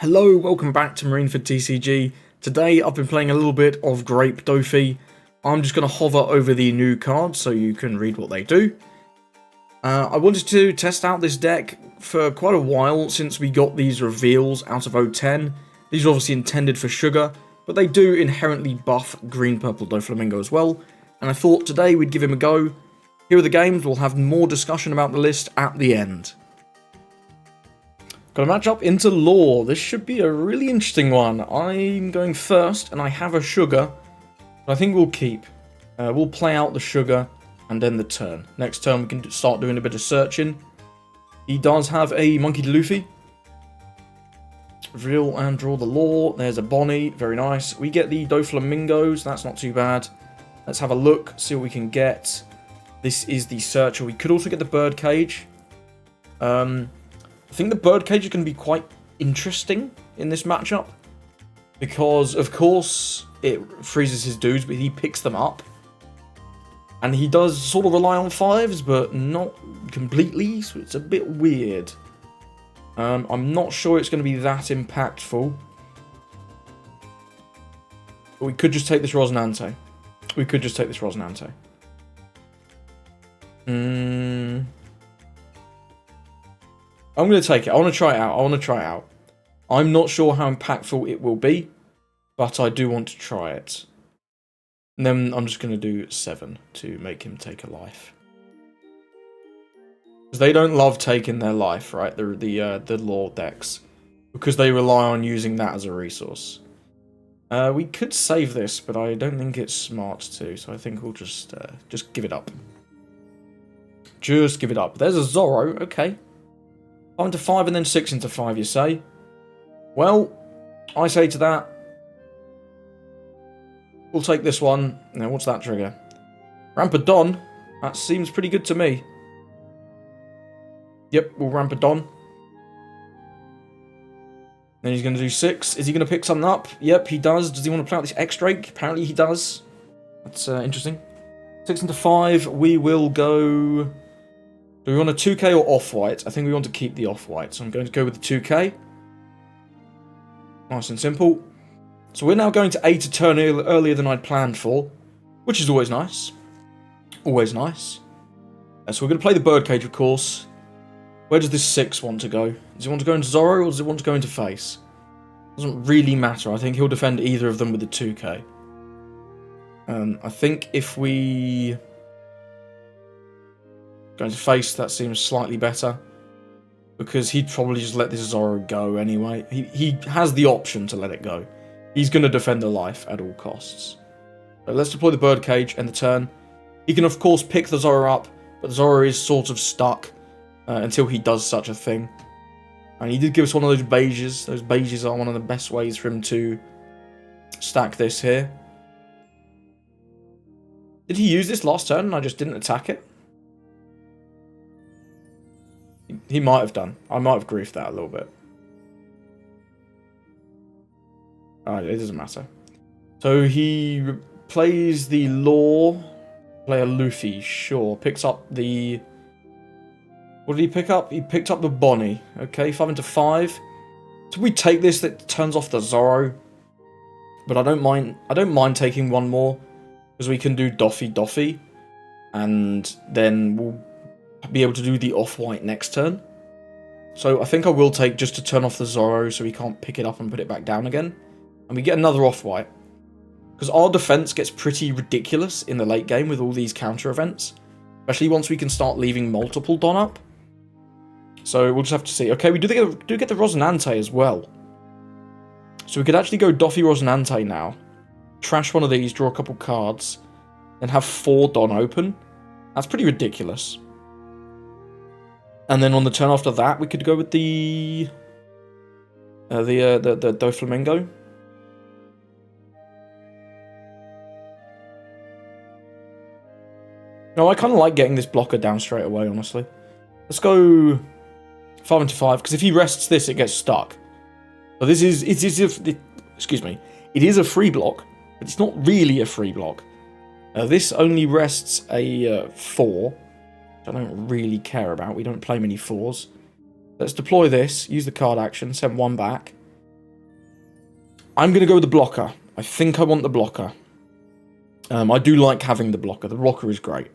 Hello, welcome back to Marineford TCG. Today I've been playing a little bit of Grape Doffy. I'm just going to hover over the new cards so you can read what they do. I wanted to test out this deck for quite a while since we got these reveals out of OP10. These are obviously intended for sugar, but they do inherently buff green-purple doflamingo as well. And I thought today we'd give him a go. Here are the games, we'll have more discussion about the list at the end. Got a match up into Law. This should be a really interesting one. I'm going first, and I have a sugar. But I think we'll keep. We'll play out the sugar, and then the turn. Next turn, we can start doing a bit of searching. He does have a Monkey Luffy. Reveal and draw the Law. There's a Bonnie. Very nice. We get the doflamingos. That's not too bad. Let's have a look, see what we can get. This is the Searcher. We could also get the Birdcage. I think the Birdcage is going to be quite interesting in this matchup. Because, of course, it freezes his dudes, but he picks them up. And he does sort of rely on 5s, but not completely, so it's a bit weird. I'm not sure it's going to be that impactful. But we could just take this Rosinante. I'm going to take it. I want to try it out. I'm not sure how impactful it will be, but I do want to try it. And then I'm just going to do 7 to make him take a life. Because they don't love taking their life, right? The Law decks. Because they rely on using that as a resource. We could save this, but I don't think it's smart to, so I think we'll just give it up. Just give it up. There's a Zoro, okay. 5 into 5 and then 6 into 5, you say? Well, I say to that, we'll take this one. Now, what's that trigger? Rampadon? That seems pretty good to me. Yep, we'll Rampadon. Then he's going to do 6. Is he going to pick something up? Yep, he does. Does he want to play out this X-Drake? Apparently he does. That's interesting. 6 into 5, we will go... Do we want a 2k or off-white? I think we want to keep the off-white, so I'm going to go with the 2k. Nice and simple. So we're now going to 8 a turn earlier than I'd planned for, which is always nice. Always nice. So we're going to play the Birdcage, of course. Where does this 6 want to go? Does it want to go into Zoro, or does it want to go into Face? Doesn't really matter. I think he'll defend either of them with the 2k. I think if we... Going to Face, that seems slightly better. Because he'd probably just let this Zoro go anyway. He has the option to let it go. He's going to defend a life at all costs. So let's deploy the Birdcage and the turn. He can of course pick the Zoro up, but the Zoro is sort of stuck until he does such a thing. And he did give us one of those beiges. Those beiges are one of the best ways for him to stack this here. Did he use this last turn and I just didn't attack it? He might have done. I might have griefed that a little bit. It doesn't matter. So he plays the Law. Play a Luffy, sure. Picks up the... What did he pick up? He picked up the Bonnie. Okay, 5 into 5. So we take this, that turns off the Zoro. But I don't mind taking one more. Because we can do Doffy. And then we'll be able to do the off-white next turn. So I think I will take just to turn off the Zoro so he can't pick it up and put it back down again. And we get another off-white. Because our defense gets pretty ridiculous in the late game with all these counter events. Especially once we can start leaving multiple Don up. So we'll just have to see. Okay, we do get the Rosinante as well. So we could actually go Doffy Rosinante now. Trash one of these, draw a couple cards. Then have 4 Don open. That's pretty ridiculous. And then on the turn after that, we could go with the doflamingo. No, I kind of like getting this blocker down straight away, honestly. Let's go 5 into 5, because if he rests this, it gets stuck. So this is, excuse me, it is a free block, but it's not really a free block. This only rests a 4. I don't really care about. We don't play many 4s. Let's deploy this, use the card action, send 1 back. I'm going to go with the blocker. I think I want the blocker. I do like having the blocker. The blocker is great.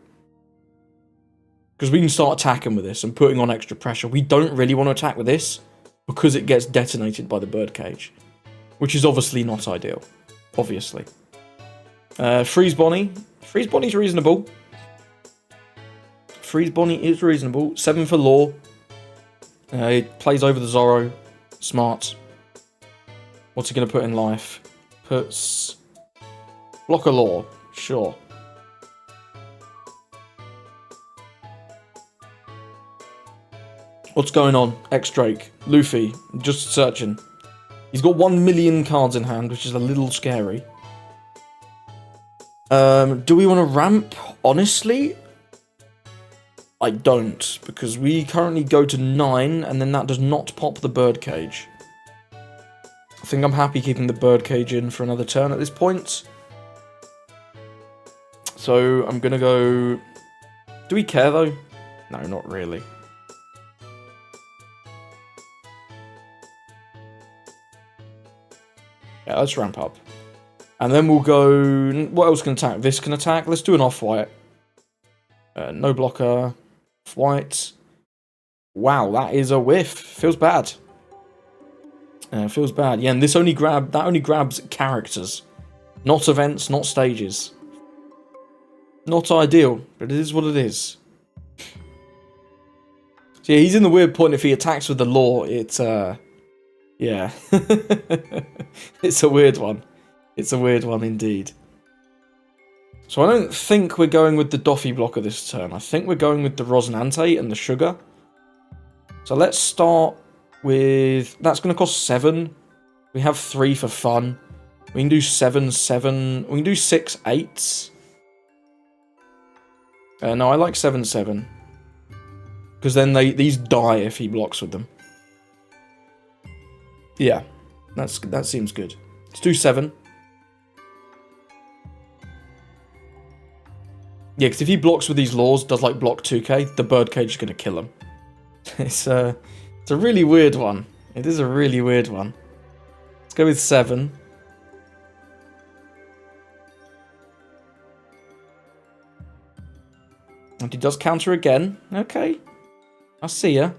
Because we can start attacking with this and putting on extra pressure. We don't really want to attack with this because it gets detonated by the birdcage. Which is obviously not ideal. Obviously. Freeze Bonnie. Freeze Bonnie's reasonable. Freeze Bonnie is reasonable. 7 for lore. It plays over the Zoro. Smart. What's he going to put in life? Puts... Blocker lore. Sure. What's going on? X-Drake. Luffy. Just searching. He's got 1 million cards in hand, which is a little scary. Do we want to ramp? Honestly, I don't. Because we currently go to 9, and then that does not pop the birdcage. I think I'm happy keeping the birdcage in for another turn at this point. So, I'm going to go... Do we care, though? No, not really. Yeah, let's ramp up. And then we'll go... What else can attack? This can attack. Let's do an off-white. No blocker. White. Wow, that is a whiff. Feels bad. Feels bad. Yeah, and this only grabs characters. Not events, not stages. Not ideal, but it is what it is. So yeah, he's in the weird point. If he attacks with the law, it's yeah. It's a weird one. It's a weird one indeed. So I don't think we're going with the Doffy blocker this turn. I think we're going with the Rosnante and the Sugar. So let's start with... That's going to cost 7. We have 3 for fun. We can do 7, 7. We can do 6, 8s. No, I like 7, 7. Because then these die if he blocks with them. Yeah, that seems good. Let's do 7. Yeah, because if he blocks with these laws, does like block 2k, the birdcage is going to kill him. It's a really weird one. It is a really weird one. Let's go with 7. And he does counter again. Okay. I see ya.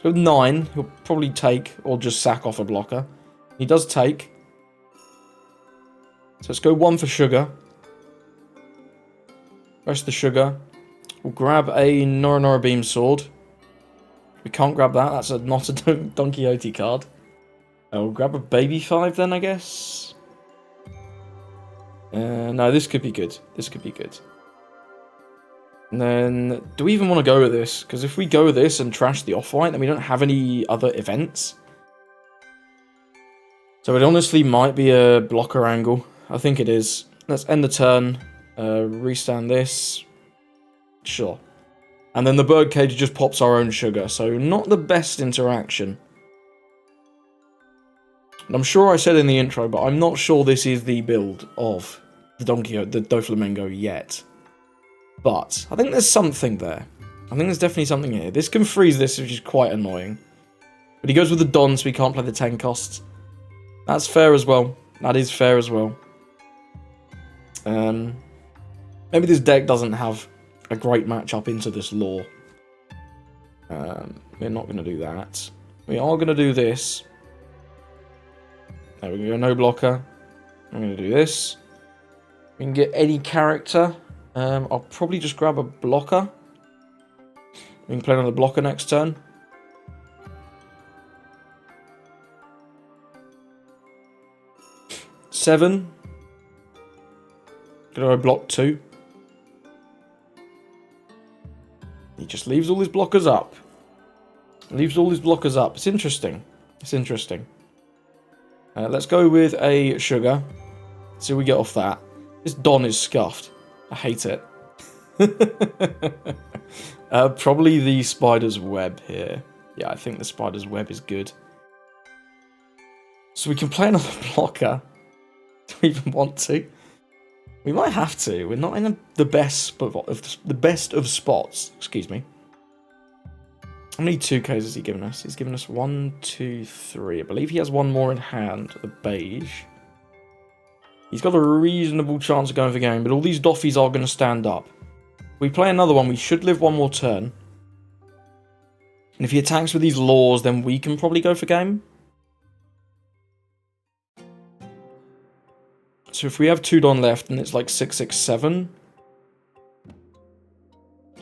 So with 9, he'll probably take, or just sack off a blocker. He does take. So let's go 1 for Sugar. Rest of the Sugar. We'll grab a Noronora Beam Sword. We can't grab that. That's not a Don Quixote card. We'll grab a Baby 5 then, I guess. No, this could be good. This could be good. And then, do we even want to go with this? Because if we go with this and trash the off-white, then we don't have any other events. So it honestly might be a blocker angle. I think it is. Let's end the turn. Restand this. Sure. And then the birdcage just pops our own Sugar. So not the best interaction. And I'm sure I said in the intro, but I'm not sure this is the build of the doflamingo yet. But I think there's something there. I think there's definitely something here. This can freeze this, which is quite annoying. But he goes with the Don, so we can't play the 10 costs. That's fair as well. That is fair as well. Maybe this deck doesn't have a great matchup into this lore. We're not going to do that. We are going to do this. There we go, no blocker. I'm going to do this. We can get any character. I'll probably just grab a blocker. We can play another blocker next turn. Seven. Gonna go block 2. He just leaves all his blockers up. Leaves all his blockers up. It's interesting. It's interesting. Let's go with a Sugar. See what we get off that. This Don is scuffed. I hate it. Probably the Spider's Web here. Yeah, I think the Spider's Web is good. So we can play another blocker. Do we even want to? We might have to. We're not in the best of spots. Excuse me. How many 2Ks has he given us? He's given us 1, 2, 3. I believe he has one more in hand, the beige. He's got a reasonable chance of going for game, but all these Doffys are going to stand up. If we play another one, we should live one more turn. And if he attacks with these laws, then we can probably go for game. So if we have 2 Don left, and it's like 6, 6, 7.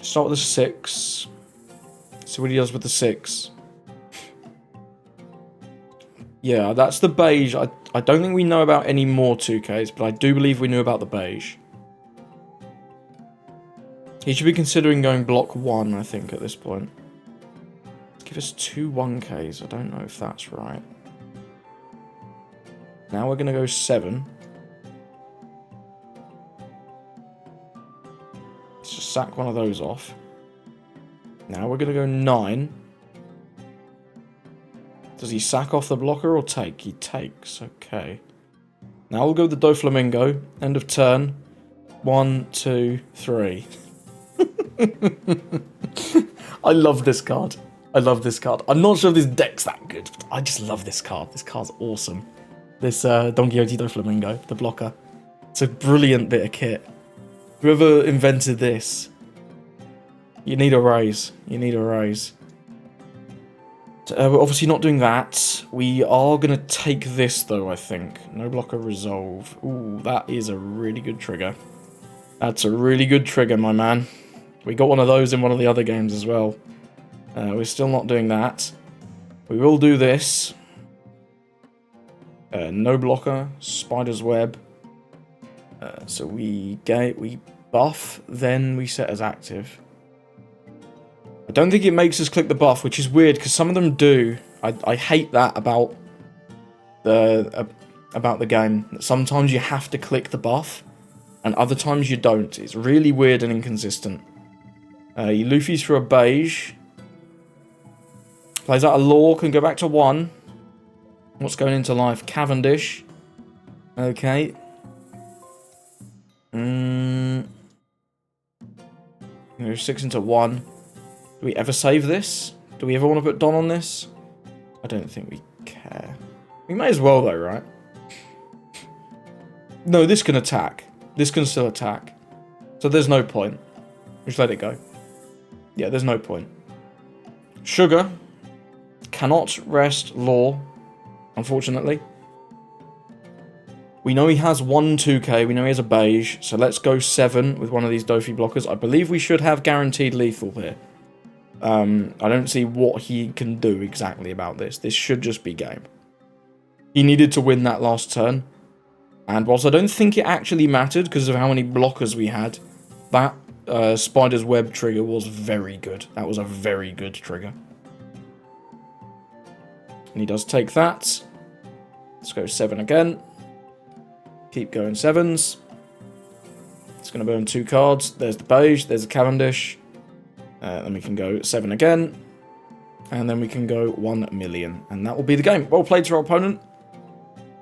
Start with a 6. See what he does with the 6. Yeah, that's the beige. I don't think we know about any more 2Ks, but I do believe we knew about the beige. He should be considering going block 1, I think, at this point. Let's give us 2 1Ks. I don't know if that's right. Now we're going to go 7. Let's just sack one of those off. Now we're going to go 9. Does he sack off the blocker or take? He takes. Okay. Now we'll go the doflamingo. End of turn. 1, 2, 3. I love this card. I love this card. I'm not sure if this deck's that good, but I just love this card. This card's awesome. This Don Quixote doflamingo, the blocker. It's a brilliant bit of kit. Whoever invented this, you need a raise. You need a raise. We're obviously not doing that. We are going to take this, though, I think. No blocker resolve. Ooh, that is a really good trigger. That's a really good trigger, my man. We got one of those in one of the other games as well. We're still not doing that. We will do this. No blocker. Spider's web. So we buff, then we set as active. I don't think it makes us click the buff, which is weird, because some of them do. I hate that about the game. Sometimes you have to click the buff, and other times you don't. It's really weird and inconsistent. Luffy's for a beige. Plays out a law, can go back to 1. What's going into life? Cavendish. Okay. Go 6 into 1. Do we ever save this? Do we ever want to put Don on this? I don't think we care. We may as well, though, right? No, this can attack. This can still attack. So there's no point. Just let it go. Yeah, there's no point. Sugar cannot rest law, unfortunately. We know he has 1 2K. We know he has a beige. So let's go 7 with one of these Doffy blockers. I believe we should have guaranteed lethal here. I don't see what he can do exactly about this. This should just be game. He needed to win that last turn. And whilst I don't think it actually mattered because of how many blockers we had, that Spider's Web trigger was very good. That was a very good trigger. And he does take that. Let's go 7 again. Keep going 7s. It's going to burn 2 cards. There's the beige. There's the Cavendish. Then we can go 7 again. And then we can go 1 million. And that will be the game. Well played to our opponent.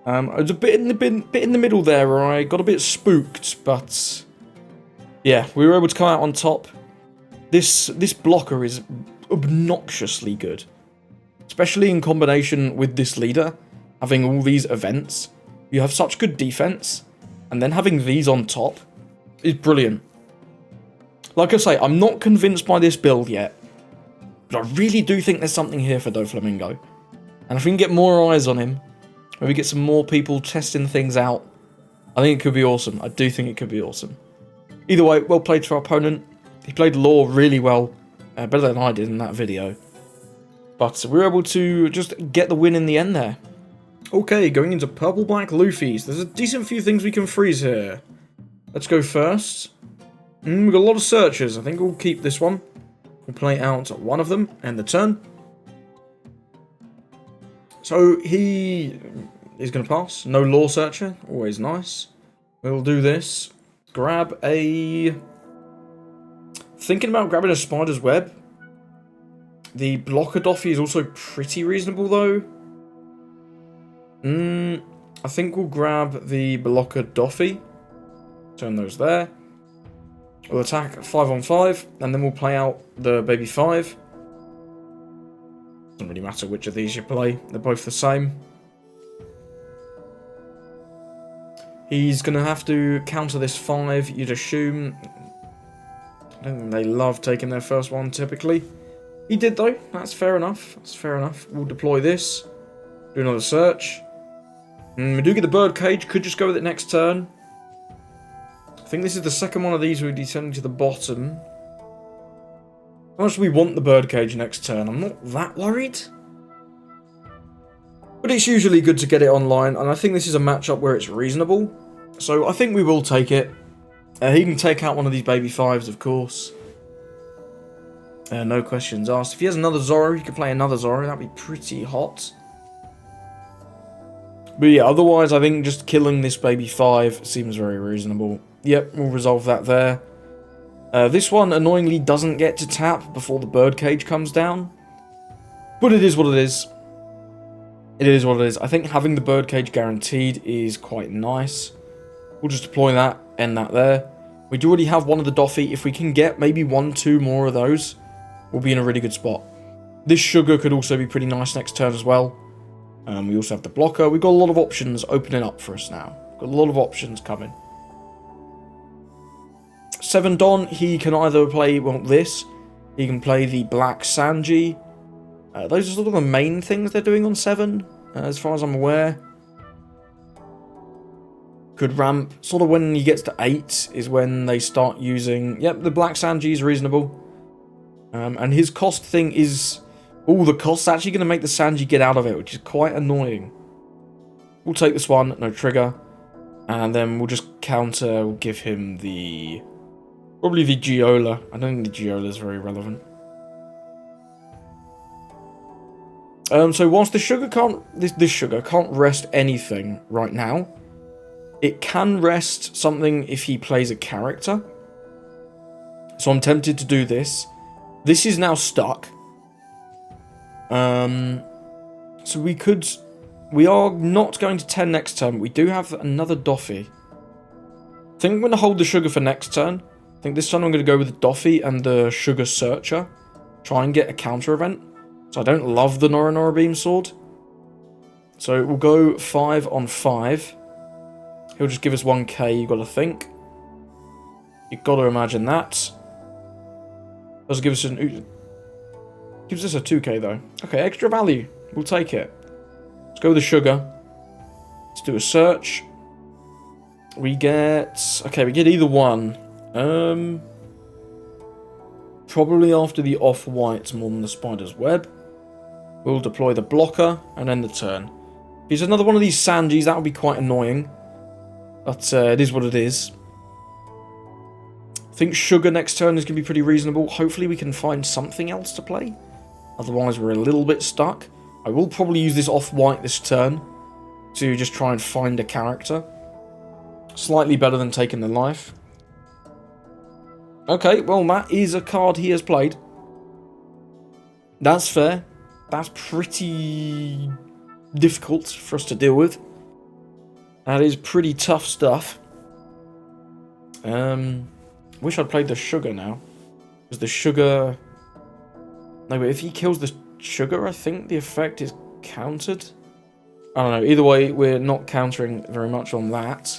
I was a bit in the middle there where I got a bit spooked. But yeah, we were able to come out on top. This blocker is obnoxiously good. Especially in combination with this leader. Having all these events. You have such good defense. And then having these on top is brilliant. Like I say, I'm not convinced by this build yet, but I really do think there's something here for doflamingo. And if we can get more eyes on him, maybe get some more people testing things out, I think it could be awesome. I do think it could be awesome. Either way, well played to our opponent. He played Law really well, better than I did in that video. But we were able to just get the win in the end there. Okay, going into purple-black Luffy's. There's a decent few things we can freeze here. Let's go first. We've got a lot of searchers. I think we'll keep this one. We'll play out one of them and the turn. So he is going to pass. No law searcher. Always nice. We'll do this. Grab a... Thinking about grabbing a Spider's Web. The blocker Doffy is also pretty reasonable though. I think we'll grab the blocker Doffy. Turn those there. We'll attack 5 on 5, and then we'll play out the baby 5. Doesn't really matter which of these you play. They're both the same. He's going to have to counter this 5, you'd assume. I don't think they love taking their first one, typically. He did, though. That's fair enough. That's fair enough. We'll deploy this. Do another search. We do get the birdcage. Could just go with it next turn. I think this is the second one of these we're descending to the bottom. How much do we want the birdcage next turn? I'm not that worried. But it's usually good to get it online, and I think this is a matchup where it's reasonable. So I think we will take it. He can take out one of these baby 5s, of course. No questions asked. If he has another Zoro, he could play another Zoro. That'd be pretty hot. But yeah, otherwise I think just killing this baby 5 seems very reasonable. Yep, we'll resolve that there. This one annoyingly doesn't get to tap before the birdcage comes down. But it is what it is. It is what it is. I think having the birdcage guaranteed is quite nice. We'll just deploy that, end that there. We do already have one of the Doffy. If we can get maybe 1-2 more of those, we'll be in a really good spot. This sugar could also be pretty nice next turn as well. We also have the blocker. We've got a lot of options opening up for us now. We've got a lot of options coming. 7 Don, he can either play, well, this. He can play the Black Sanji. Those are sort of the main things they're doing on 7, as far as I'm aware. Could ramp. Sort of when he gets to 8 is when they start using... Yep, the Black Sanji is reasonable. And his cost thing is... Oh, the cost's actually going to make the Sanji get out of it, which is quite annoying. We'll take this one, no trigger. And then we'll just counter, we'll give him the... Probably the Giola. I don't think the Giola is very relevant. So whilst the sugar can't... This sugar can't rest anything right now, it can rest something if he plays a character. So I'm tempted to do this. This is now stuck. So we could... We are not going to 10 next turn. We do have another Doffy. I think I'm going to hold the sugar for next turn. I think this turn I'm going to go with the Doffy and the Sugar Searcher. Try and get a counter event. So I don't love the Nora Nora Beam Sword. So we'll go 5 on 5. He'll just give us 1k, you got to think. You got to imagine that. Does give us an... Gives us a 2k though. Okay, extra value. We'll take it. Let's go with the sugar. Let's do a search. We get... Okay, we get either one. Probably after the off-white more than the spider's web. We'll deploy the blocker and end the turn. If he's another one of these Sanjis, that would be quite annoying. But it is what it is. I think sugar next turn is going to be pretty reasonable. Hopefully we can find something else to play. Otherwise we're a little bit stuck. I will probably use this off-white this turn to just try and find a character. Slightly better than taking the life. Okay, well that is a card he has played. That's fair. That's pretty difficult for us to deal with. That is pretty tough stuff. Wish I'd played the sugar now. Because the sugar... No, but if he kills the sugar, I think the effect is countered. I don't know. Either way, we're not countering very much on that.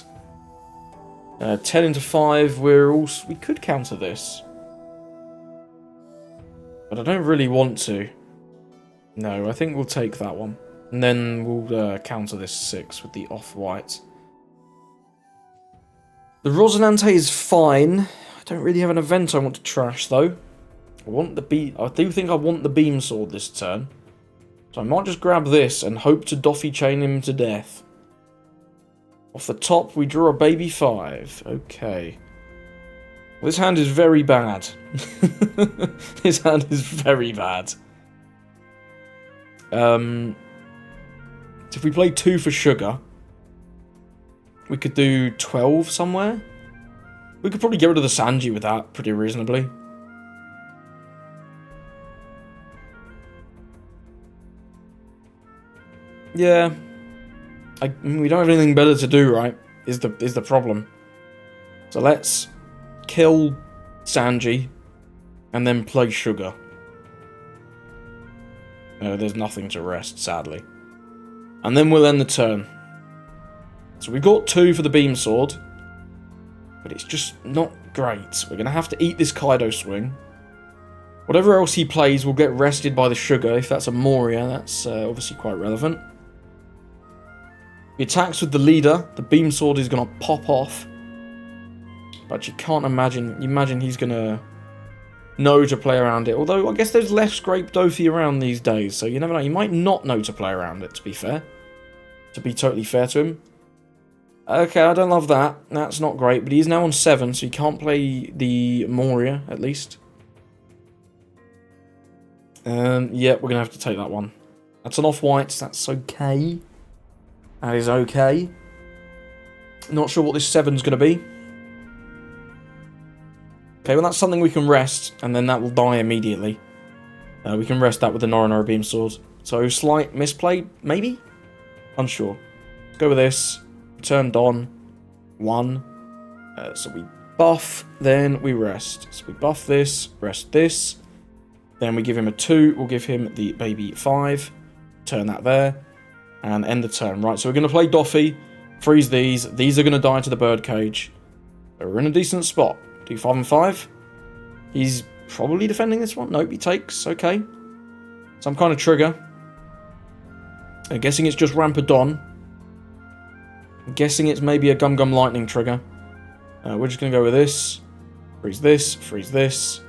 10 into 5, we could counter this. But I don't really want to. No, I think we'll take that one. And then we'll counter this 6 with the off-white. The Rosinante is fine. I don't really have an event I want to trash, though. I do think I want the beam sword this turn. So I might just grab this and hope to Doffy chain him to death. Off the top, we draw a baby 5. Okay. Well, this hand is very bad. This hand is very bad. So if we play 2 for sugar, we could do 12 somewhere. We could probably get rid of the Sanji with that pretty reasonably. Yeah. I mean, we don't have anything better to do, right? Is the problem. So let's kill Sanji and then play sugar. There's nothing to rest, sadly. And then we'll end the turn. So we've got 2 for the beam sword. But it's just not great. We're going to have to eat this Kaido swing. Whatever else he plays will get rested by the sugar. If that's a Moria, that's obviously quite relevant. He attacks with the leader. The beam sword is going to pop off. But you can't imagine... You imagine he's going to know to play around it. Although, I guess there's less Grape Doffy around these days. So you never know. He might not know to play around it, to be fair. To be totally fair to him. Okay, I don't love that. That's not great. But he's now on 7, so he can't play the Moria, at least. Yeah, we're going to have to take that one. That's an off-white. That's okay. That is okay. Not sure what this 7's going to be. Okay, well that's something we can rest, and then that will die immediately. We can rest that with the Norinora Beam Sword. So, slight misplay, maybe? Unsure. Let's go with this. Turn Don. 1. So we buff, then we rest. So we buff this, rest this. Then we give him a 2. We'll give him the baby 5. Turn that there. And end the turn. Right, so we're going to play Doffy. Freeze these. These are going to die to the birdcage. So we're in a decent spot. Do 5 and 5. He's probably defending this one. Nope, he takes. Okay. Some kind of trigger. I'm guessing it's just Rampadon. I'm guessing it's maybe a Gum Gum Lightning trigger. We're just going to go with this. Freeze this. Freeze this.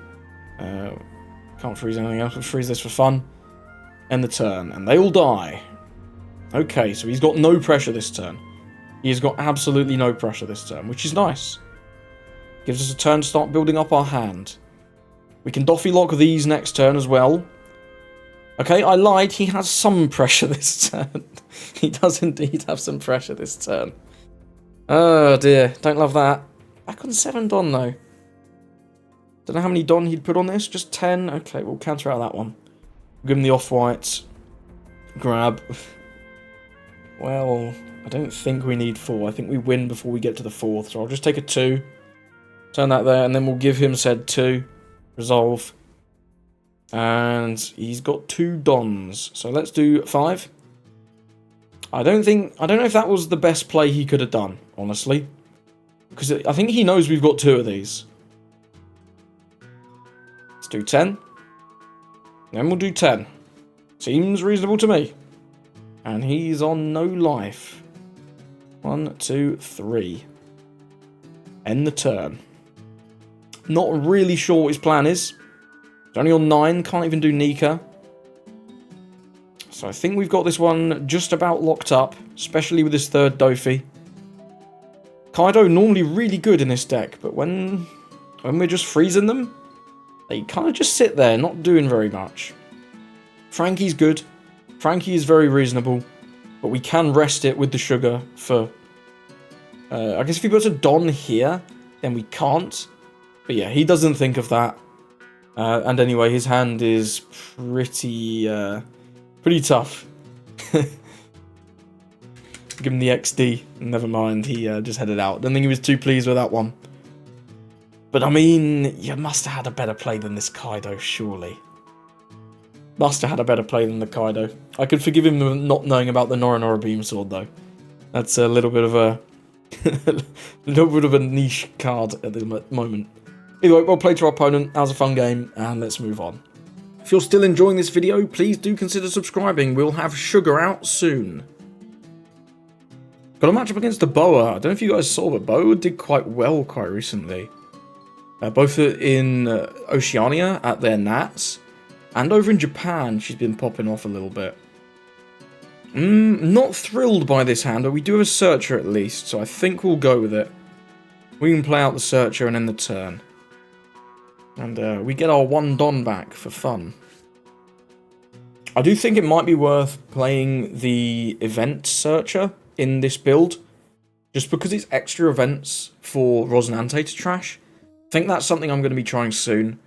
Can't freeze anything else. We'll freeze this for fun. End the turn. And they all die. Okay, so he's got no pressure this turn. He's got absolutely no pressure this turn, which is nice. Gives us a turn to start building up our hand. We can Doffy lock these next turn as well. Okay, I lied. He has some pressure this turn. He does indeed have some pressure this turn. Oh dear, don't love that. Back on 7 Don though. Don't know how many Don he'd put on this. Just 10. Okay, we'll counter out that one. Give him the off-white. Grab. Well, I don't think we need 4. I think we win before we get to the 4th. So I'll just take a 2. Turn that there, and then we'll give him said 2. Resolve. And he's got 2 Dons. So let's do 5. I don't know if that was the best play he could have done, honestly. Because I think he knows we've got 2 of these. Let's do 10. Then we'll do 10. Seems reasonable to me. And he's on no life. 1, 2, 3. End the turn. Not really sure what his plan is. He's only on 9. Can't even do Nika. So I think we've got this one just about locked up. Especially with this 3rd Doffy. Kaido normally really good in this deck. But when we're just freezing them, they kind of just sit there, not doing very much. Frankie's good. Frankie is very reasonable. But we can rest it with the sugar for... I guess if he puts a Don here, then we can't. But yeah, he doesn't think of that. And anyway, his hand is pretty tough. Give him the XD. Never mind, he just headed out. Don't think he was too pleased with that one. But I mean, you must have had a better play than this Kaido, surely. Must have had a better play than the Kaido. I could forgive him for not knowing about the Norinora Beam Sword, though. That's a little bit of a... a little bit of a niche card at the moment. Either way, well played to our opponent. That was a fun game, and let's move on. If you're still enjoying this video, please do consider subscribing. We'll have Sugar out soon. Got a matchup against the Boa. I don't know if you guys saw, but Boa did quite well quite recently. Both in Oceania at their Nats, and over in Japan, she's been popping off a little bit. Not thrilled by this hand, but we do have a Searcher at least, so I think we'll go with it. We can play out the Searcher and end the turn. And we get our 1 Don back for fun. I do think it might be worth playing the Event Searcher in this build, just because it's extra events for Rosinante to trash. I think that's something I'm going to be trying soon.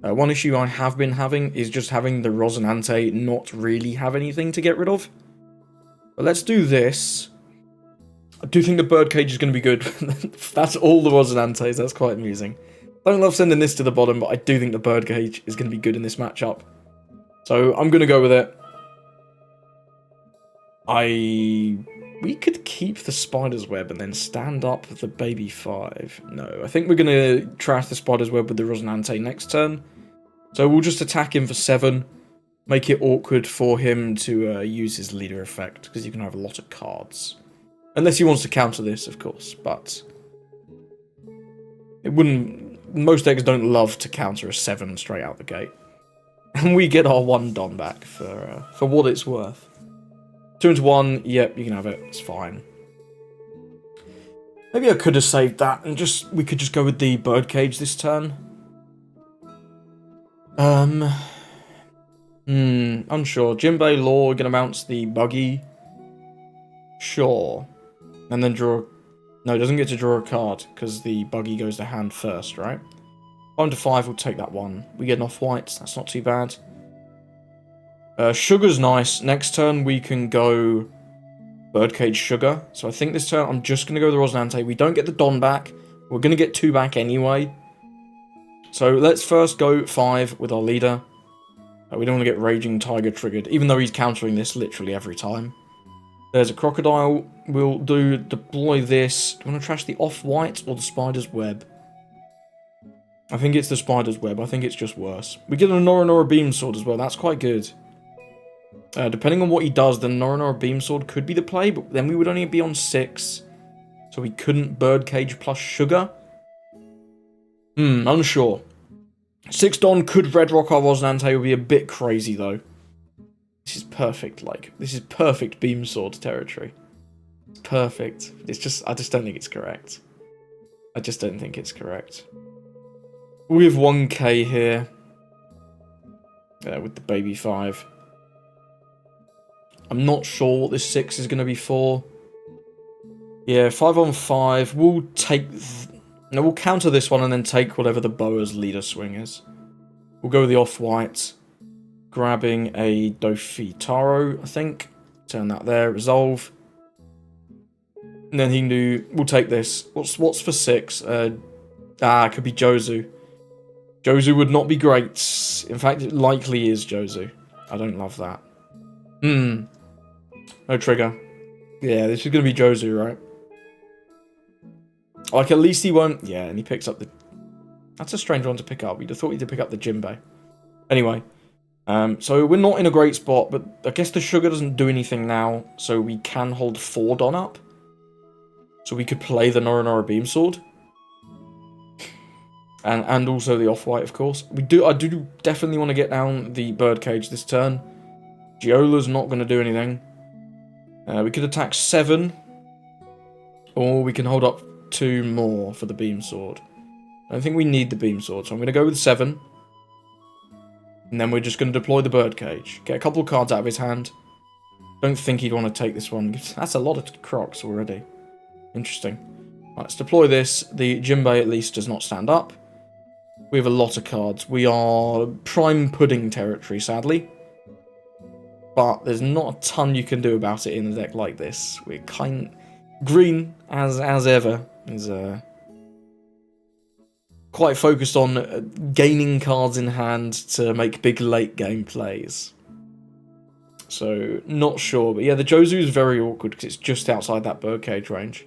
One issue I have been having is just having the Rosinante not really have anything to get rid of. But let's do this. I do think the birdcage is going to be good. That's all the Rosinantes. That's quite amusing. Don't love sending this to the bottom, but I do think the birdcage is going to be good in this matchup. So I'm gonna go with it. We could keep the spider's web and then stand up the baby 5. No, I think we're gonna trash the spider's web with the Rosinante next turn. So we'll just attack him for 7. Make it awkward for him to use his leader effect, because you can have a lot of cards. Unless he wants to counter this, of course, but it wouldn't. Most decks don't love to counter a 7 straight out the gate. And we get our 1 Don back for what it's worth. 2 into 1, yep, you can have it, it's fine. Maybe I could have saved that and we could just go with the birdcage this turn. Unsure. Jinbei Law gonna bounce the buggy. Sure. And then draw. No, it doesn't get to draw a card because the buggy goes to hand first, right? 1 to 5, we'll take that one. We get an off-white, that's not too bad. Sugar's nice. Next turn we can go birdcage Sugar. So I think this turn I'm just gonna go with the Rosinante. We don't get the Don back. We're gonna get 2 back anyway. So let's first go 5 with our leader. We don't want to get Raging Tiger triggered, even though he's countering this literally every time. There's a Crocodile. We'll deploy this. Do you want to trash the off-white or the Spider's Web? I think it's the Spider's Web. I think it's just worse. We get a Norinora Beam Sword as well. That's quite good. Depending on what he does, the Norinora Beam Sword could be the play, but then we would only be on 6. So we couldn't Birdcage plus Sugar. Unsure. 6 Don could Red Rock our Rosinante, would be a bit crazy though. This is perfect, this is perfect Beam Sword territory. It's perfect. I just don't think it's correct. I just don't think it's correct. We have 1k here. With the baby 5. I'm not sure what this 6 is going to be for. Yeah, 5 on 5. We'll take... No, we'll counter this one and then take whatever the Boa's leader swing is. We'll go with the off-white. Grabbing a Doffy Taro, I think. Turn that there. Resolve. And then he can do... We'll take this. What's for 6? It could be Jozu. Jozu would not be great. In fact, it likely is Jozu. I don't love that. No trigger. Yeah, this is going to be Jozu, right? Like, at least he won't... Yeah, and he picks up the... That's a strange one to pick up. You'd have thought he'd pick up the Jinbei. Anyway. So we're not in a great spot, but I guess the Sugar doesn't do anything now, so we can hold 4 Don up. So we could play the Norinora Beam Sword. And also the off-white, of course. I do definitely want to get down the Birdcage this turn. Giola's not going to do anything. We could attack 7. Or we can hold up 2 more for the Beam Sword. I don't think we need the Beam Sword, so I'm going to go with 7. And then we're just going to deploy the Birdcage. Get a couple of cards out of his hand. Don't think he'd want to take this one. That's a lot of Crocs already. Interesting. Right, let's deploy this. The Jinbei at least does not stand up. We have a lot of cards. We are prime pudding territory, sadly. But there's not a ton you can do about it in a deck like this. We're green, as ever, is quite focused on gaining cards in hand to make big late game plays. So, not sure. But yeah, the Jozu is very awkward because it's just outside that Birdcage range.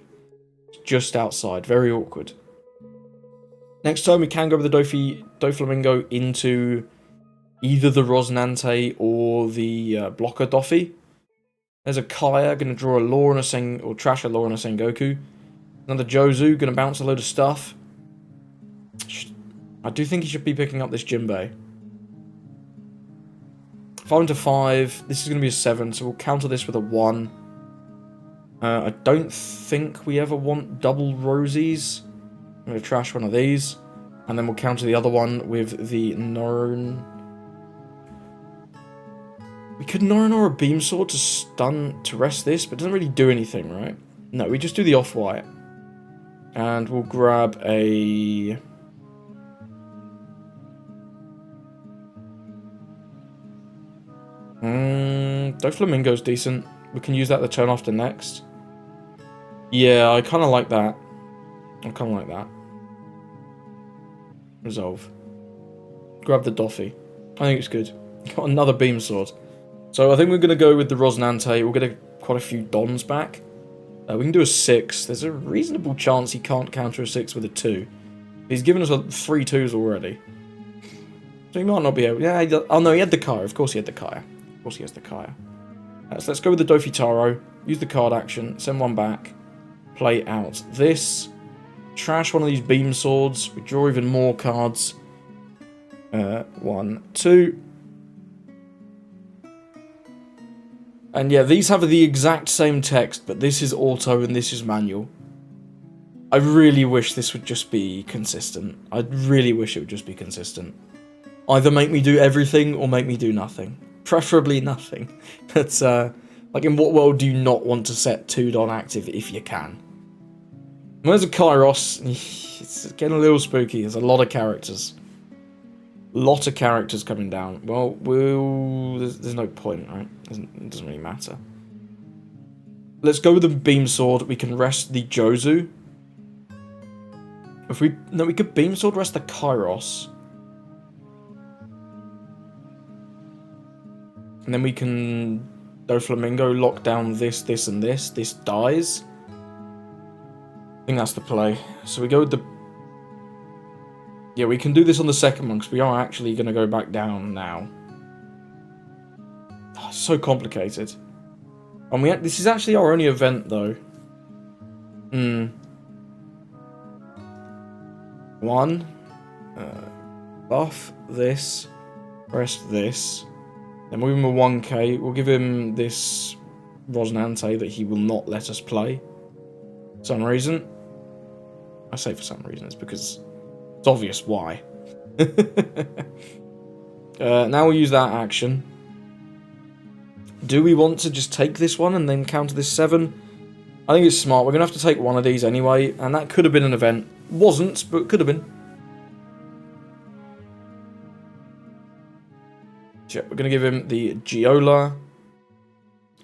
It's just outside. Very awkward. Next turn, we can go with the doflamingo into either the Rosinante or the blocker Doffy. There's a Kaya, going to draw a Law and or trash a Law and a Sengoku. Another Jozu, going to bounce a load of stuff. I do think he should be picking up this Jinbei. 5 into 5. This is going to be a 7, so we'll counter this with a 1. I don't think we ever want double Rosies. I'm going to trash one of these. And then we'll counter the other one with the Norin. We could Norinora Beam Sword to rest this, but it doesn't really do anything, right? No, we just do the off-white. And we'll grab a... Doflamingo's decent. We can use that the turn after next. Yeah, I kind of like that. Resolve. Grab the Doffy. I think it's good. Got another beam sword. So I think we're going to go with the Rosinante. We'll get quite a few Dons back. We can do a 6. There's a reasonable chance he can't counter a 6 with a 2. He's given us 3 2s already. So he might not be able... Yeah, oh no, he had the Kaya. Of course he had the Kaya. Of course he has the Kaya. So let's go with the Doffy Taro. Use the card action. Send one back. Play out this. Trash one of these beam swords. We draw even more cards. 1, 2. And yeah, these have the exact same text, but this is auto and this is manual. I really wish this would just be consistent. I really wish it would just be consistent. Either make me do everything or make me do nothing. Preferably nothing. But, like, in what world do you not want to set 2 Don active if you can? And there's a Kairos. It's getting a little spooky. There's a lot of characters. Lot of characters coming down. Well, there's no point, right? It doesn't really matter. Let's go with the beam sword. We can rest the Jozu. We could beam sword rest the Kairos. And then we can doflamingo lock down this, and this. This dies. I think that's the play. So we go with the... Yeah, we can do this on the second one, because we are actually going to go back down now. Oh, so complicated. And this is actually our only event, though. One. Buff this. Rest this. Then we'll give him a 1k. We'll give him this Rosinante that he will not let us play. For some reason. I say for some reason, it's because... It's obvious why. Now we'll use that action. Do we want to just take this one and then counter this 7? I think it's smart. We're going to have to take one of these anyway. And that could have been an event. Wasn't, but it could have been. So we're going to give him the Giola.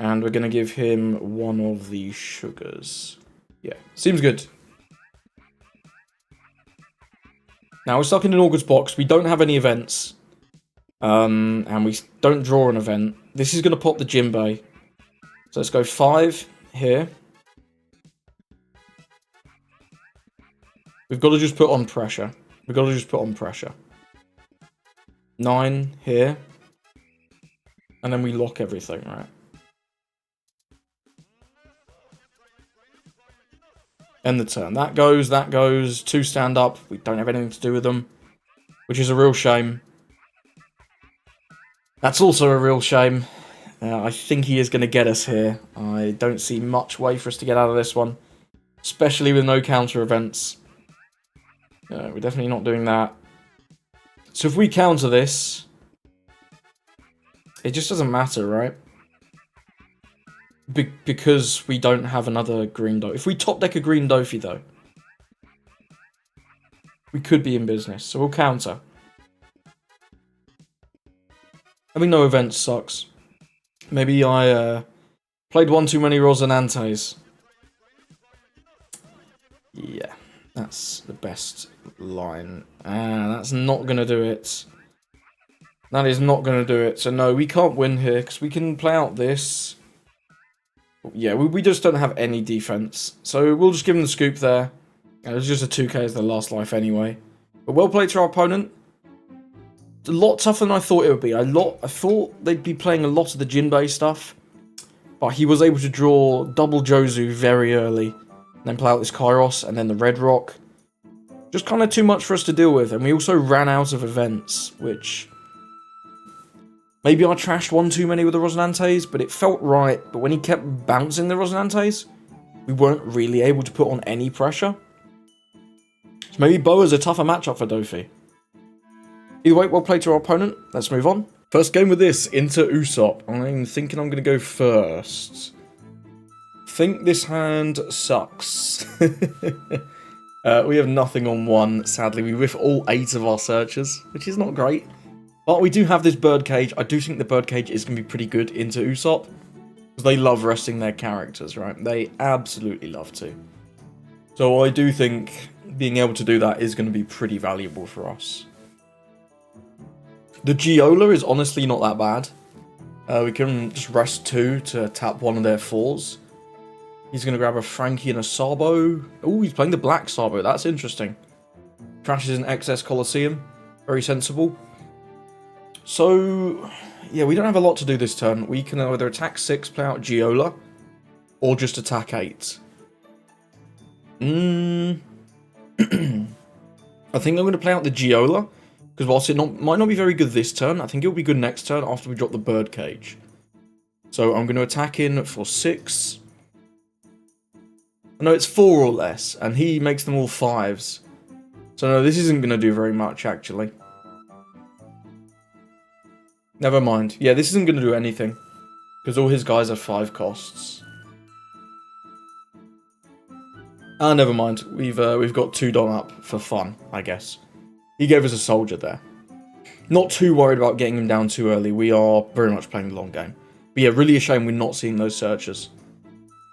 And we're going to give him one of the sugars. Yeah, seems good. Now, we're stuck in an August box. We don't have any events. And we don't draw an event. This is going to pop the Jinbei. So let's go 5 here. We've got to just put on pressure. 9 here. And then we lock everything, right? End the turn. That goes. 2 stand up. We don't have anything to do with them. Which is a real shame. That's also a real shame. I think he is going to get us here. I don't see much way for us to get out of this one. Especially with no counter events. We're definitely not doing that. So if we counter this... It just doesn't matter, right? Because we don't have another green Doffy. If we top deck a green Doffy, though, we could be in business. So we'll counter. Having no events sucks. Maybe I played one too many Rosinantes. Yeah, that's the best line. That's not going to do it. That is not going to do it. So no, we can't win here because we can play out this. Yeah, we just don't have any defense. So we'll just give him the scoop there. It was just a 2k as their last life anyway. But well played to our opponent. It's a lot tougher than I thought it would be. I thought they'd be playing a lot of the Jinbei stuff. But he was able to draw double Jozu very early. And then play out this Kairos and then the Red Rock. Just kind of too much for us to deal with. And we also ran out of events, which... Maybe I trashed one too many with the Rosinantes, but it felt right. But when he kept bouncing the Rosinantes, we weren't really able to put on any pressure. So maybe Boa's a tougher matchup for Doffy. Either way, well played to our opponent. Let's move on. First game with this, into Usopp. I'm thinking I'm going to go first. Think this hand sucks. We have nothing on 1, sadly. We whiff all 8 of our searchers, which is not great. But we do have this birdcage. I do think the birdcage is going to be pretty good into Usopp. Because they love resting their characters, right? They absolutely love to. So I do think being able to do that is going to be pretty valuable for us. The Giola is honestly not that bad. We can just rest 2 to tap one of their 4s. He's going to grab a Frankie and a Sabo. Oh, he's playing the black Sabo. That's interesting. Crashes in XS Coliseum. Very sensible. So, yeah, we don't have a lot to do this turn. We can either attack 6, play out Giola, or just attack 8. I think I'm going to play out the Giola, because whilst it might not be very good this turn, I think it'll be good next turn after we drop the Birdcage. So I'm going to attack in for 6. No, it's 4 or less, and he makes them all 5s. So no, this isn't going to do very much, actually. Never mind. Yeah, this isn't going to do anything, because all his guys are 5 costs. Ah, never mind. We've got 2 Don up for fun, I guess. He gave us a soldier there. Not too worried about getting him down too early. We are very much playing the long game. But yeah, really a shame we're not seeing those searchers.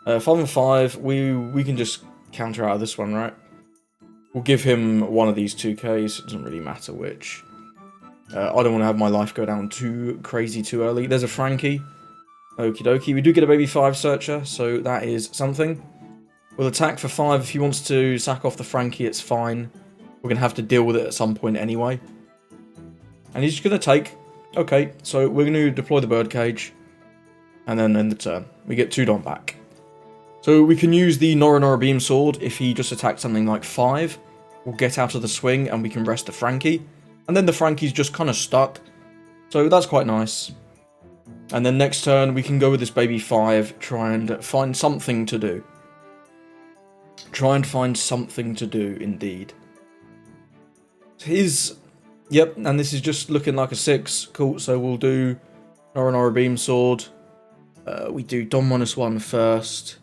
5 and 5, we can just counter out of this one, right? We'll give him one of these 2Ks. It doesn't really matter which. I don't want to have my life go down too crazy too early. There's a Frankie. Okie dokie. We do get a baby 5 searcher, so that is something. We'll attack for 5. If he wants to sack off the Frankie, it's fine. We're going to have to deal with it at some point anyway. And he's just going to take. Okay, so we're going to deploy the Birdcage. And then end the turn. We get 2 Don back. So we can use the Nora Beam Sword if he just attacked something like 5. We'll get out of the swing and we can rest the Frankie. And then the Frankie's just kind of stuck. So that's quite nice. And then next turn we can go with this baby 5. Try and find something to do. Try and find something to do, indeed. Yep, and this is just looking like a 6. Cool, so we'll do Nora Beam Sword. We do Don -1 first.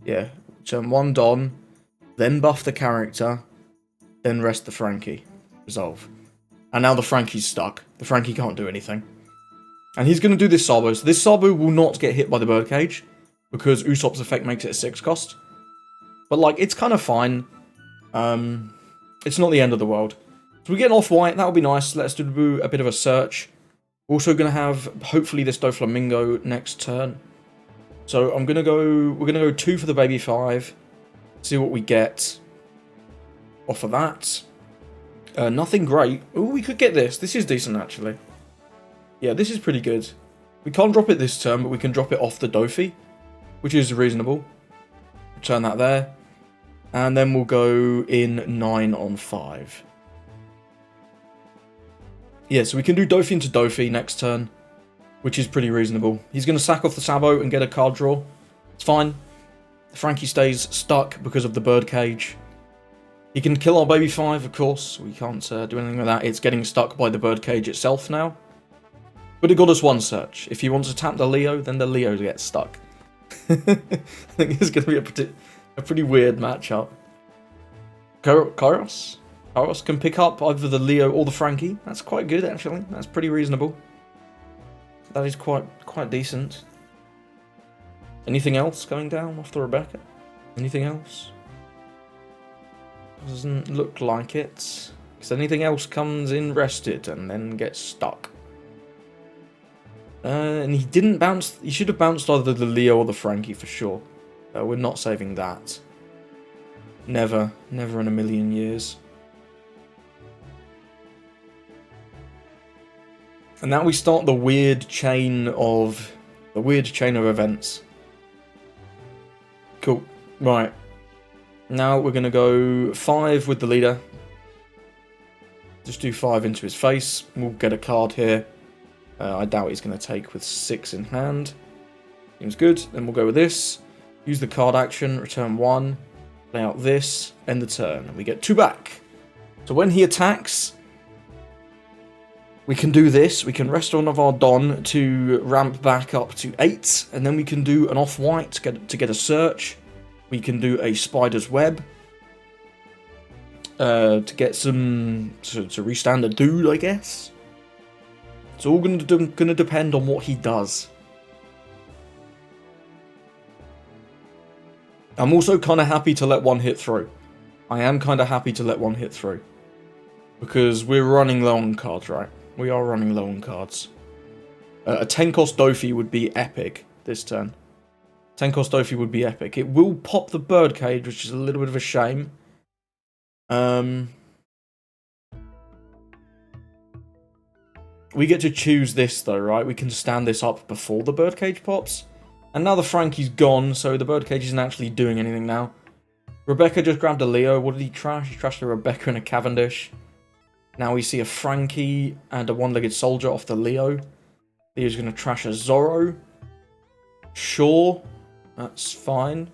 Yeah, turn 1 Don, then buff the character, then rest the Frankie. Resolve. And now the Frankie's stuck. The Frankie can't do anything. And he's going to do this Sabo. So this Sabo will not get hit by the Birdcage, because Usopp's effect makes it a 6 cost. But, like, it's kind of fine. It's not the end of the world. So we get an off-white. That'll be nice. Let's do a bit of a search. We're also going to have, hopefully, this doflamingo next turn. So we're gonna go 2 for the baby 5. See what we get off of that. Nothing great. Oh, we could get this. This is decent, actually. Yeah, this is pretty good. We can't drop it this turn, but we can drop it off the Doffy, which is reasonable. Turn that there. And then we'll go in 9 on 5. Yeah, so we can do Doffy into Doffy next turn, which is pretty reasonable. He's going to sack off the Sabo and get a card draw. It's fine. Frankie stays stuck because of the Birdcage. He can kill our baby 5, of course. We can't do anything with that. It's getting stuck by the Birdcage itself now. But it got us 1 search. If he wants to tap the Leo, then the Leo gets stuck. I think it's going to be a pretty weird matchup. Kairos can pick up either the Leo or the Frankie. That's quite good, actually. That's pretty reasonable. That is quite decent. Anything else going down off the Rebecca? Anything else? Doesn't look like it. Because anything else comes in rested and then gets stuck. And he didn't bounce. He should have bounced either the Leo or the Frankie for sure. We're not saving that. Never in a million years. And now we start the weird chain of events. Cool. Right. Now we're gonna go 5 with the leader. Just do 5 into his face. We'll get a card here. I doubt he's gonna take with 6 in hand. Seems good. Then we'll go with this. Use the card action. Return 1. Play out this. End the turn. And we get 2 back. So when he attacks, we can do this. We can rest one of our Don to ramp back up to 8. And then we can do an off-white to get a search. We can do a spider's web. To get some... to restand a dude, I guess. It's all going to depend on what he does. I'm also kind of happy to let 1 hit through. I am kind of happy to let 1 hit through. Because we're running low on cards, right? We are running low on cards. A 10-cost Doffy would be epic this turn. 10-cost Doffy would be epic. It will pop the birdcage, which is a little bit of a shame. We get to choose this though, right? We can stand this up before the birdcage pops. And now the Frankie's gone, so the birdcage isn't actually doing anything now. Rebecca just grabbed a Leo. What did he trash? He trashed a Rebecca and a Cavendish. Now we see a Frankie and a one-legged soldier off the Leo. Leo's going to trash a Zorro. Sure, that's fine.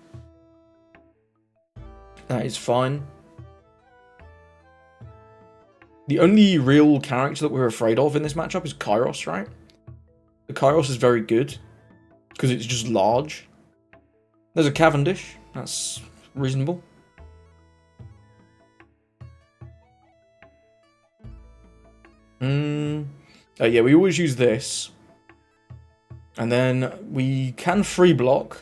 That is fine. The only real character that we're afraid of in this matchup is Kairos, right? The Kairos is very good, because it's just large. There's a Cavendish, that's reasonable. Yeah, we always use this. And then we can free block,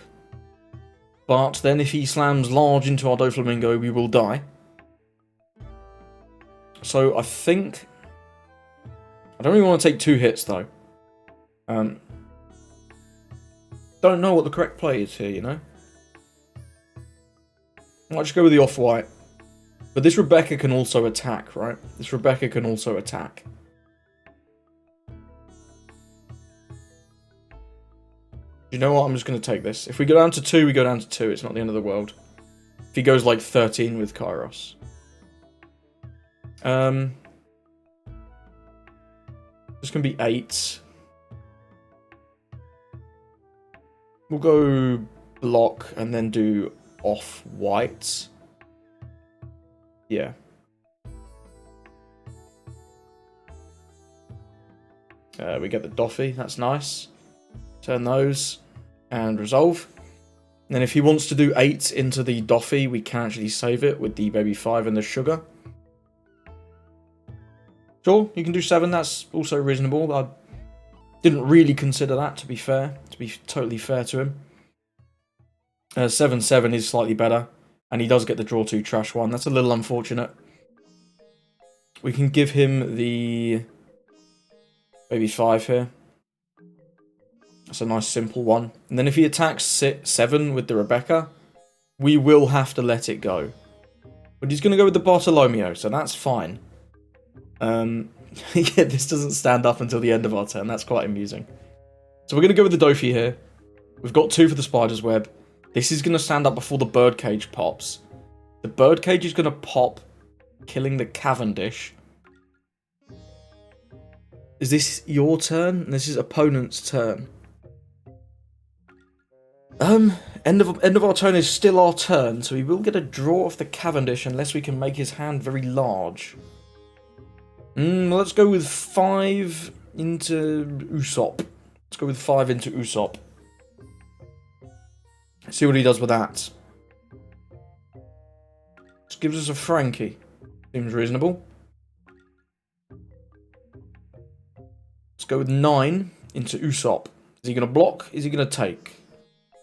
but then if he slams large into our doflamingo, we will die. So I think... I don't really want to take 2 hits, though. Don't know what the correct play is here, you know? I might just go with the off-white. But this Rebecca can also attack, right? This Rebecca can also attack. You know what? I'm just going to take this. If we go down to 2, we go down to 2. It's not the end of the world. If he goes like 13 with Kairos. It's going to be 8. We'll go block and then do off-white. Yeah. We get the Doffy. That's nice. Turn those. And resolve. And then if he wants to do 8 into the Doffy, we can actually save it with the baby 5 and the sugar. Sure, you can do 7, that's also reasonable. I didn't really consider that, to be fair. To be totally fair to him. 7-7 is slightly better. And he does get the draw 2 trash 1. That's a little unfortunate. We can give him the baby 5 here. That's a nice simple one. And then if he attacks 7 with the Rebecca, we will have to let it go. But he's going to go with the Bartolomeo, so that's fine. Yeah, this doesn't stand up until the end of our turn. That's quite amusing. So we're going to go with the Doffy here. We've got 2 for the Spider's Web. This is going to stand up before the birdcage pops. The birdcage is going to pop, killing the Cavendish. Is this your turn? This is opponent's turn. End of our turn is still our turn, so we will get a draw off the Cavendish unless we can make his hand very large. Let's go with 5 into Usopp. Let's go with 5 into Usopp. See what he does with that. This gives us a Frankie. Seems reasonable. Let's go with 9 into Usopp. Is he going to block? Is he going to take?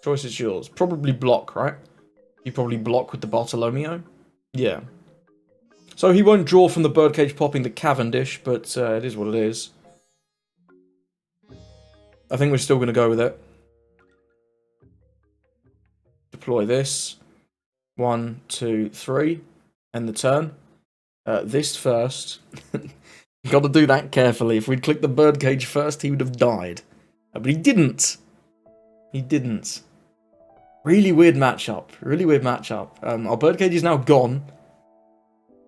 Choice is yours. Probably block, right? You probably block with the Bartolomeo? Yeah. So he won't draw from the birdcage popping the Cavendish, but it is what it is. I think we're still going to go with it. Deploy this. 1, 2, 3. End the turn. This first. Got to do that carefully. If we'd clicked the birdcage first, he would have died. But he didn't. He didn't. Really weird matchup. Really weird matchup. Our birdcage is now gone.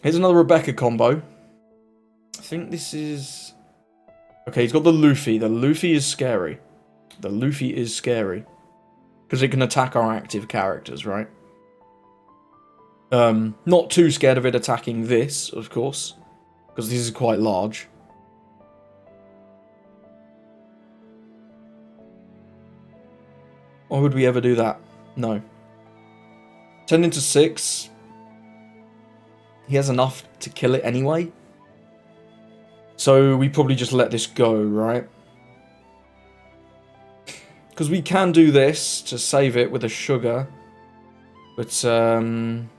Here's another Rebecca combo. I think this is... Okay, he's got the Luffy. The Luffy is scary. The Luffy is scary. Because it can attack our active characters, right? Not too scared of it attacking this, of course. Because this is quite large. Why would we ever do that? No. 10 into 6. He has enough to kill it anyway. So we probably just let this go, right? Because we can do this to save it with a sugar. But I'm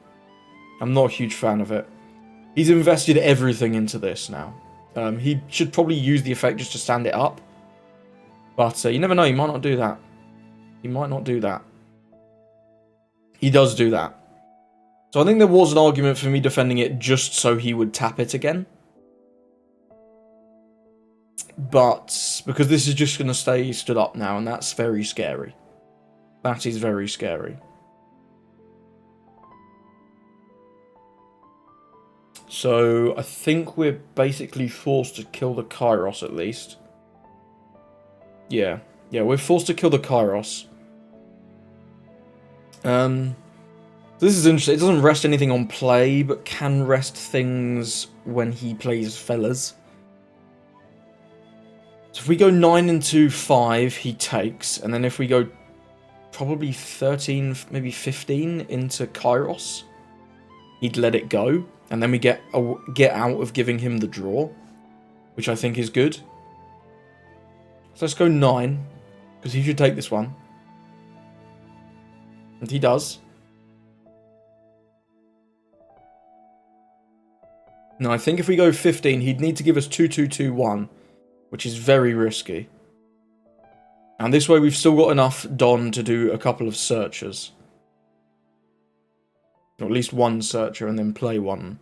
not a huge fan of it. He's invested everything into this now. He should probably use the effect just to stand it up. But you never know, he might not do that. He might not do that. He does do that. So I think there was an argument for me defending it just so he would tap it again. But because this is just going to stay stood up now, and that's very scary. That is very scary. So I think we're basically forced to kill the Kairos at least. Yeah, we're forced to kill the Kairos. This is interesting. It doesn't rest anything on play, but can rest things when he plays fellas. So if we go 9 into 5, he takes, and then if we go probably 13, maybe 15 into Kairos, he'd let it go, and then we get out of giving him the draw, which I think is good. So let's go 9, because he should take this one. And he does. Now, I think if we go 15, he'd need to give us 2-2-2-1, which is very risky. And this way, we've still got enough Don to do a couple of searchers. Or at least one searcher and then play one.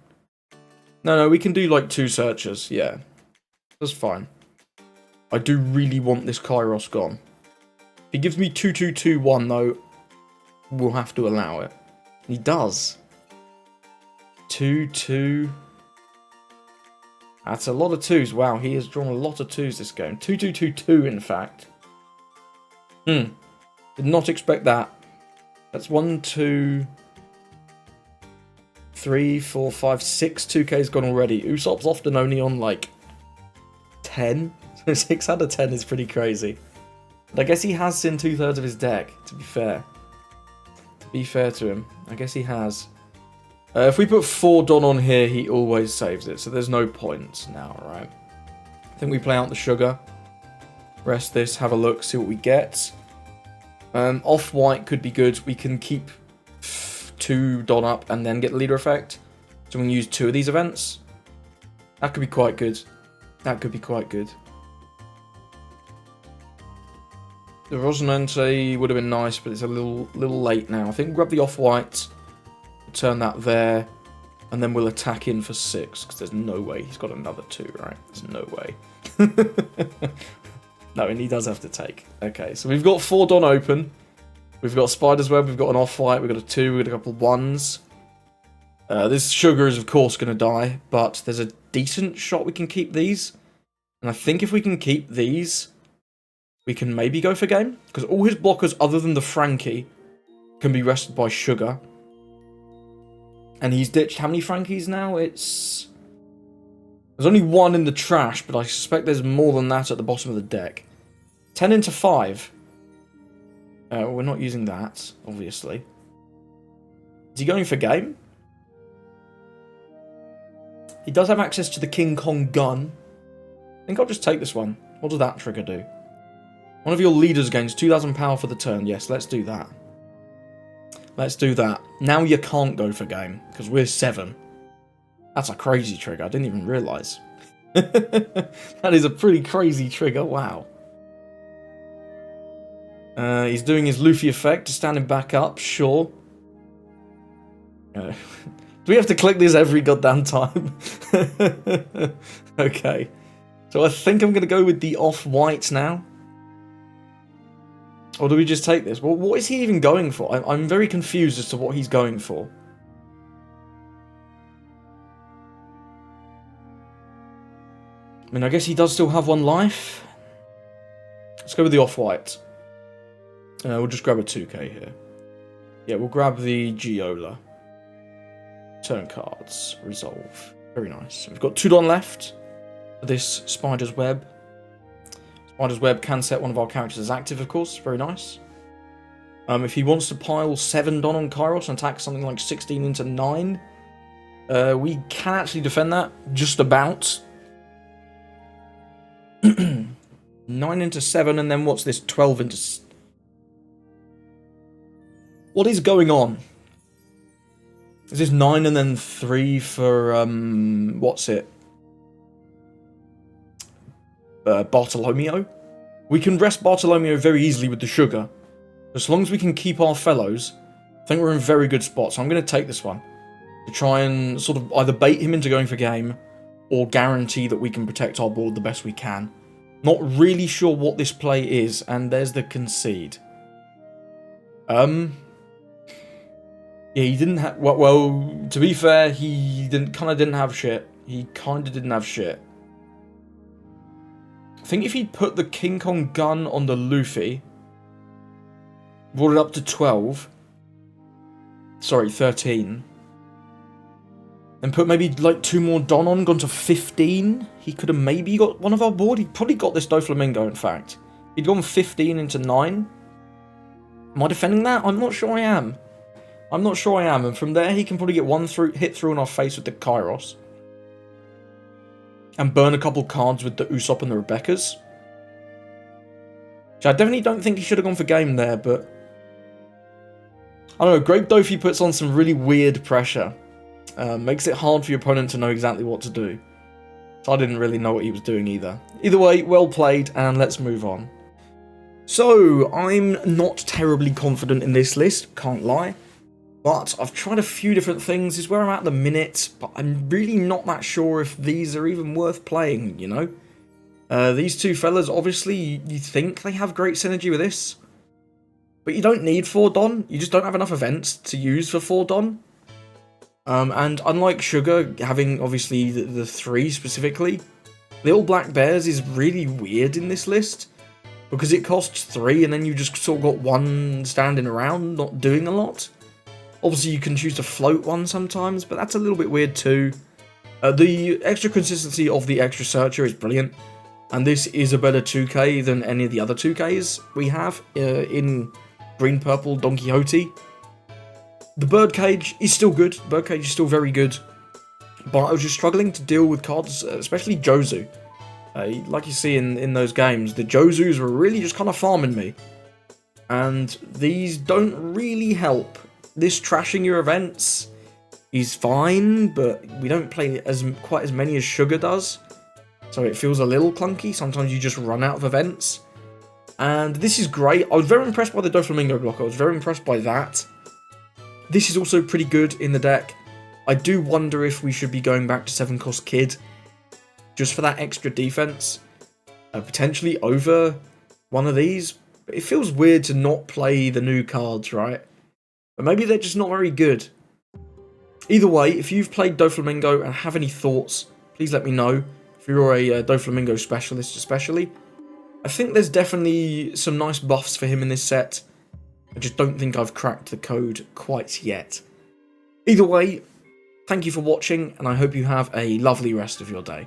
No, we can do like 2 searchers, yeah. That's fine. I do really want this Kairos gone. If he gives me 2-2-2-1, though, we'll have to allow it. He does. 2-2... That's a lot of 2s. Wow, he has drawn a lot of 2s this game. 2-2-2-2, in fact. Did not expect that. That's 1, 2, 3, 4, 5, 6 2Ks gone already. Usopp's often only on, like, 10. So 6 out of 10 is pretty crazy. But I guess he has seen 2/3 of his deck, to be fair. To be fair to him. I guess he has. If we put 4 Don on here, he always saves it, so there's no point now, right? I think we play out the sugar. Rest this, have a look, see what we get. Off-white could be good. We can keep 2 Don up and then get the leader effect. So we can use 2 of these events. That could be quite good. That could be quite good. The Rosinante would have been nice, but it's a little late now. I think we'll grab the off-white. Turn that there, and then we'll attack in for 6, because there's no way he's got another 2, right? There's no way. No, and he does have to take. Okay, so we've got 4 Don open. We've got Spider's Web, we've got an off-white, we've got a 2, we've got a couple of 1s. This sugar is, of course, going to die, but there's a decent shot we can keep these. And I think if we can keep these, we can maybe go for game. Because all his blockers, other than the Frankie, can be rested by sugar. And he's ditched how many Frankies now? There's only 1 in the trash, but I suspect there's more than that at the bottom of the deck. 10 into 5. We're not using that, obviously. Is he going for game? He does have access to the King Kong gun. I think I'll just take this one. What does that trigger do? One of your leaders gains 2,000 power for the turn. Yes, let's do that. Let's do that. Now you can't go for game, because we're 7. That's a crazy trigger, I didn't even realise. That is a pretty crazy trigger, wow. He's doing his Luffy effect to stand him back up, sure. Do we have to click this every goddamn time? Okay. So I think I'm going to go with the off-white now. Or do we just take this? Well, what is he even going for? I'm very confused as to what he's going for. I mean, I guess he does still have 1 life. Let's go with the off-white. We'll just grab a 2k here. Yeah, we'll grab the Giola. Turn cards. Resolve. Very nice. We've got 2 Don left for this Spider's Web. Spider's Web can set one of our characters as active, of course. Very nice. If he wants to pile 7 Don on Kairos and attack something like 16 into 9, we can actually defend that. Just about. 9 into 7, and then what's this? 12 into... What is going on? Is this 9 and then 3 for, what's it? Bartolomeo? We can rest Bartolomeo very easily with the sugar. As long as we can keep our fellows, I think we're in very good spot. So I'm going to take this one to try and sort of either bait him into going for game or guarantee that we can protect our board the best we can. Not really sure what this play is, and there's the concede. Yeah, he didn't have... Well, to be fair, he kind of didn't have shit. He kind of didn't have shit. I think if he'd put the King Kong gun on the Luffy, brought it up to 12, sorry, 13, and put maybe like 2 more Don on, gone to 15, he could have maybe got one of our board. He probably got this Doflamingo, in fact. He'd gone 15 into 9. Am I defending that? I'm not sure I am. I'm not sure I am. And from there, he can probably get one hit through in our face with the Kairos. And burn a couple cards with the Usopp and the Rebekahs. Which I definitely don't think he should have gone for game there, but... I don't know, Grape Doffy puts on some really weird pressure. Makes it hard for your opponent to know exactly what to do. So I didn't really know what he was doing either. Either way, well played, and let's move on. So, I'm not terribly confident in this list, can't lie. But I've tried a few different things, is where I'm at the minute, but I'm really not that sure if these are even worth playing, you know? These two fellas, obviously, you think they have great synergy with this. But you don't need 4 Don, you just don't have enough events to use for 4 Don. And unlike Sugar, having obviously the 3 specifically, Little Black Bears is really weird in this list. Because it costs 3 and then you just sort of got 1 standing around, not doing a lot. Obviously you can choose to float 1 sometimes, but that's a little bit weird too. The extra consistency of the extra searcher is brilliant. And this is a better 2k than any of the other 2ks we have in Green Purple Don Quixote. The Birdcage is still good, Birdcage is still very good. But I was just struggling to deal with cards, especially Jozu. Like you see in those games, the Jozus were really just kind of farming me. And these don't really help. This trashing your events is fine, but we don't play quite as many as Sugar does. So it feels a little clunky. Sometimes you just run out of events. And this is great. I was very impressed by the Doflamingo block. I was very impressed by that. This is also pretty good in the deck. I do wonder if we should be going back to 7-cost Kid. Just for that extra defense, potentially over one of these. It feels weird to not play the new cards, right? But maybe they're just not very good. Either way, if you've played Doflamingo and have any thoughts, please let me know. If you're a Doflamingo specialist especially. I think there's definitely some nice buffs for him in this set. I just don't think I've cracked the code quite yet. Either way, thank you for watching, and I hope you have a lovely rest of your day.